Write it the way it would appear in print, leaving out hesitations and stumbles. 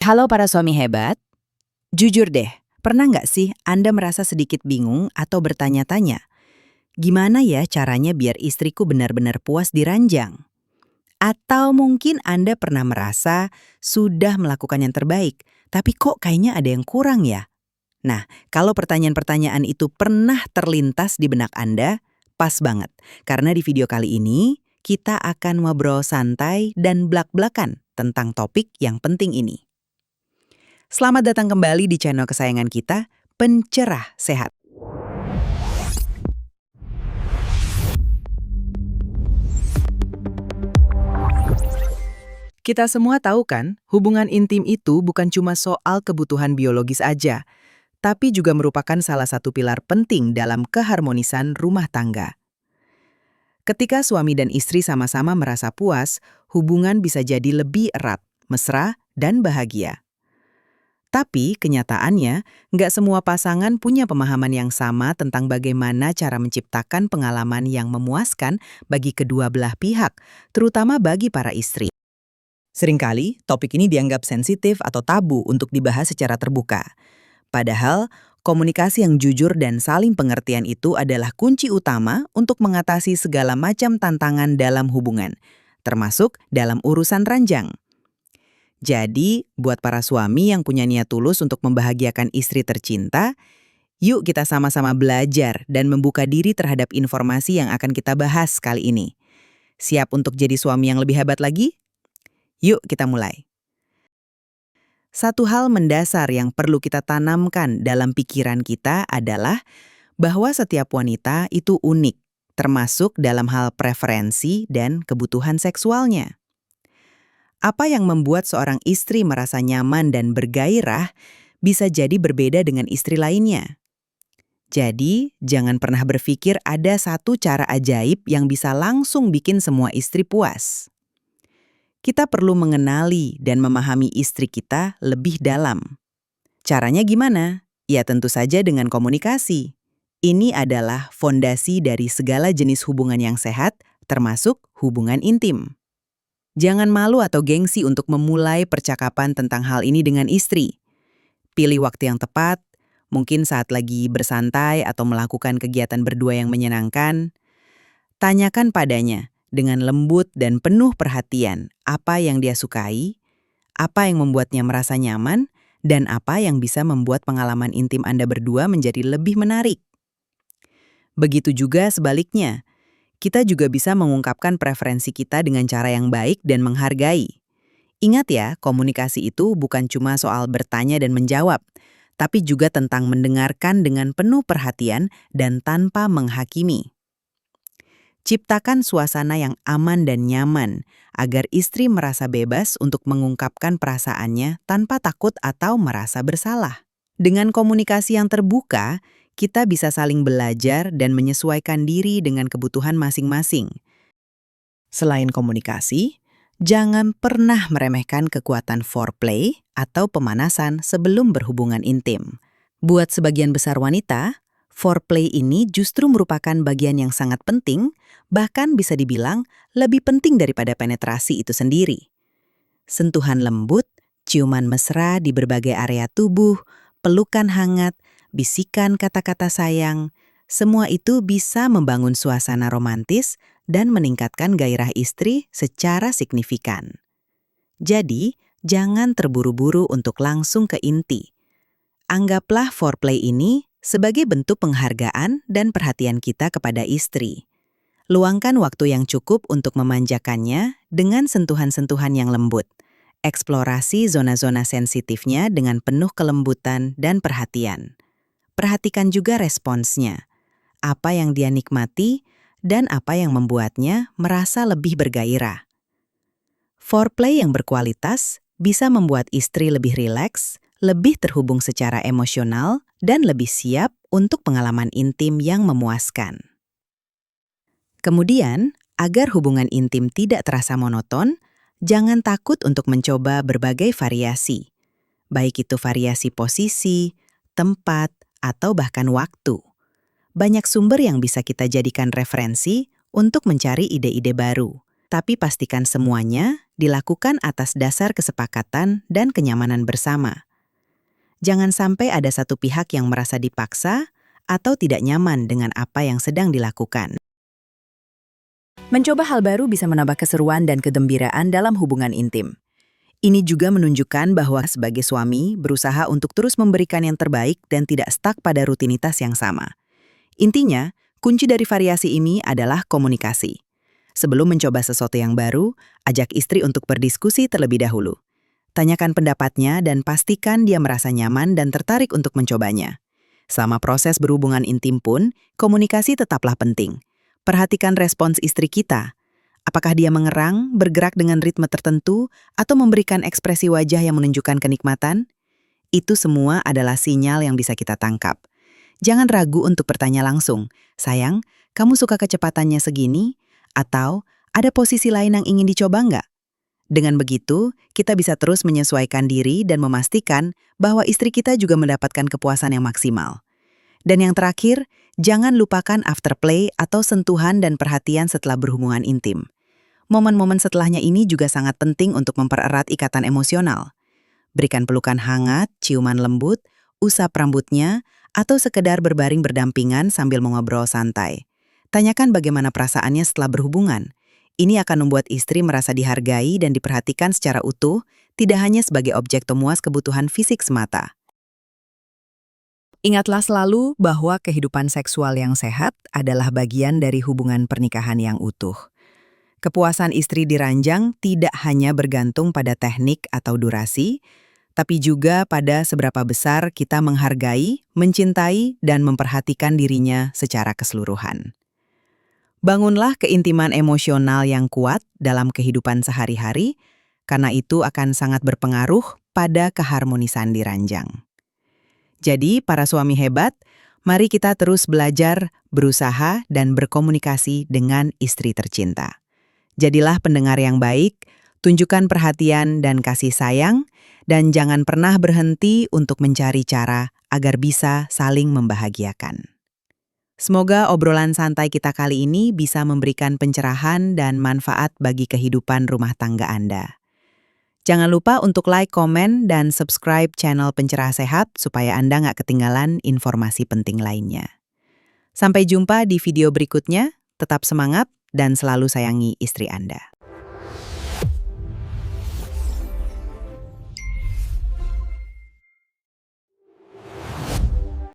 Halo para suami hebat, jujur deh, pernah nggak sih Anda merasa sedikit bingung atau bertanya-tanya, gimana ya caranya biar istriku benar-benar puas di ranjang? Atau mungkin Anda pernah merasa sudah melakukan yang terbaik, tapi kok kayaknya ada yang kurang ya? Nah, kalau pertanyaan-pertanyaan itu pernah terlintas di benak Anda, pas banget. Karena di video kali ini, kita akan ngobrol santai dan blak-blakan tentang topik yang penting ini. Selamat datang kembali di channel kesayangan kita, Pencerah Sehat. Kita semua tahu kan, hubungan intim itu bukan cuma soal kebutuhan biologis aja, tapi juga merupakan salah satu pilar penting dalam keharmonisan rumah tangga. Ketika suami dan istri sama-sama merasa puas, hubungan bisa jadi lebih erat, mesra, dan bahagia. Tapi kenyataannya, nggak semua pasangan punya pemahaman yang sama tentang bagaimana cara menciptakan pengalaman yang memuaskan bagi kedua belah pihak, terutama bagi para istri. Seringkali, topik ini dianggap sensitif atau tabu untuk dibahas secara terbuka. Padahal, komunikasi yang jujur dan saling pengertian itu adalah kunci utama untuk mengatasi segala macam tantangan dalam hubungan, termasuk dalam urusan ranjang. Jadi, buat para suami yang punya niat tulus untuk membahagiakan istri tercinta, yuk kita sama-sama belajar dan membuka diri terhadap informasi yang akan kita bahas kali ini. Siap untuk jadi suami yang lebih hebat lagi? Yuk kita mulai. Satu hal mendasar yang perlu kita tanamkan dalam pikiran kita adalah bahwa setiap wanita itu unik, termasuk dalam hal preferensi dan kebutuhan seksualnya. Apa yang membuat seorang istri merasa nyaman dan bergairah bisa jadi berbeda dengan istri lainnya. Jadi, jangan pernah berpikir ada satu cara ajaib yang bisa langsung bikin semua istri puas. Kita perlu mengenali dan memahami istri kita lebih dalam. Caranya gimana? Ya tentu saja dengan komunikasi. Ini adalah fondasi dari segala jenis hubungan yang sehat, termasuk hubungan intim. Jangan malu atau gengsi untuk memulai percakapan tentang hal ini dengan istri. Pilih waktu yang tepat, mungkin saat lagi bersantai atau melakukan kegiatan berdua yang menyenangkan. Tanyakan padanya dengan lembut dan penuh perhatian apa yang dia sukai, apa yang membuatnya merasa nyaman, dan apa yang bisa membuat pengalaman intim Anda berdua menjadi lebih menarik. Begitu juga sebaliknya. Kita juga bisa mengungkapkan preferensi kita dengan cara yang baik dan menghargai. Ingat ya, komunikasi itu bukan cuma soal bertanya dan menjawab, tapi juga tentang mendengarkan dengan penuh perhatian dan tanpa menghakimi. Ciptakan suasana yang aman dan nyaman, agar istri merasa bebas untuk mengungkapkan perasaannya tanpa takut atau merasa bersalah. Dengan komunikasi yang terbuka, kita bisa saling belajar dan menyesuaikan diri dengan kebutuhan masing-masing. Selain komunikasi, jangan pernah meremehkan kekuatan foreplay atau pemanasan sebelum berhubungan intim. Buat sebagian besar wanita, foreplay ini justru merupakan bagian yang sangat penting, bahkan bisa dibilang lebih penting daripada penetrasi itu sendiri. Sentuhan lembut, ciuman mesra di berbagai area tubuh, pelukan hangat, bisikan kata-kata sayang, semua itu bisa membangun suasana romantis dan meningkatkan gairah istri secara signifikan. Jadi, jangan terburu-buru untuk langsung ke inti. Anggaplah foreplay ini sebagai bentuk penghargaan dan perhatian kita kepada istri. Luangkan waktu yang cukup untuk memanjakannya dengan sentuhan-sentuhan yang lembut. Eksplorasi zona-zona sensitifnya dengan penuh kelembutan dan perhatian. Perhatikan juga responsnya, apa yang dia nikmati dan apa yang membuatnya merasa lebih bergairah. Foreplay yang berkualitas bisa membuat istri lebih rileks, lebih terhubung secara emosional, dan lebih siap untuk pengalaman intim yang memuaskan. Kemudian, agar hubungan intim tidak terasa monoton, jangan takut untuk mencoba berbagai variasi. Baik itu variasi posisi, tempat, atau bahkan waktu. Banyak sumber yang bisa kita jadikan referensi untuk mencari ide-ide baru. Tapi pastikan semuanya dilakukan atas dasar kesepakatan dan kenyamanan bersama. Jangan sampai ada satu pihak yang merasa dipaksa atau tidak nyaman dengan apa yang sedang dilakukan. Mencoba hal baru bisa menambah keseruan dan kegembiraan dalam hubungan intim. Ini juga menunjukkan bahwa sebagai suami berusaha untuk terus memberikan yang terbaik dan tidak stuck pada rutinitas yang sama. Intinya, kunci dari variasi ini adalah komunikasi. Sebelum mencoba sesuatu yang baru, ajak istri untuk berdiskusi terlebih dahulu. Tanyakan pendapatnya dan pastikan dia merasa nyaman dan tertarik untuk mencobanya. Selama proses berhubungan intim pun, komunikasi tetaplah penting. Perhatikan respons istri kita. Apakah dia mengerang, bergerak dengan ritme tertentu, atau memberikan ekspresi wajah yang menunjukkan kenikmatan? Itu semua adalah sinyal yang bisa kita tangkap. Jangan ragu untuk bertanya langsung, "Sayang, kamu suka kecepatannya segini?" Atau, "Ada posisi lain yang ingin dicoba nggak?" Dengan begitu, kita bisa terus menyesuaikan diri dan memastikan bahwa istri kita juga mendapatkan kepuasan yang maksimal. Dan yang terakhir, jangan lupakan afterplay atau sentuhan dan perhatian setelah berhubungan intim. Momen-momen setelahnya ini juga sangat penting untuk mempererat ikatan emosional. Berikan pelukan hangat, ciuman lembut, usap rambutnya, atau sekedar berbaring berdampingan sambil mengobrol santai. Tanyakan bagaimana perasaannya setelah berhubungan. Ini akan membuat istri merasa dihargai dan diperhatikan secara utuh, tidak hanya sebagai objek pemuas kebutuhan fisik semata. Ingatlah selalu bahwa kehidupan seksual yang sehat adalah bagian dari hubungan pernikahan yang utuh. Kepuasan istri di ranjang tidak hanya bergantung pada teknik atau durasi, tapi juga pada seberapa besar kita menghargai, mencintai, dan memperhatikan dirinya secara keseluruhan. Bangunlah keintiman emosional yang kuat dalam kehidupan sehari-hari, karena itu akan sangat berpengaruh pada keharmonisan di ranjang. Jadi, para suami hebat, mari kita terus belajar, berusaha, dan berkomunikasi dengan istri tercinta. Jadilah pendengar yang baik, tunjukkan perhatian dan kasih sayang, dan jangan pernah berhenti untuk mencari cara agar bisa saling membahagiakan. Semoga obrolan santai kita kali ini bisa memberikan pencerahan dan manfaat bagi kehidupan rumah tangga Anda. Jangan lupa untuk like, komen, dan subscribe channel Pencerah Sehat supaya Anda nggak ketinggalan informasi penting lainnya. Sampai jumpa di video berikutnya, tetap semangat dan selalu sayangi istri Anda.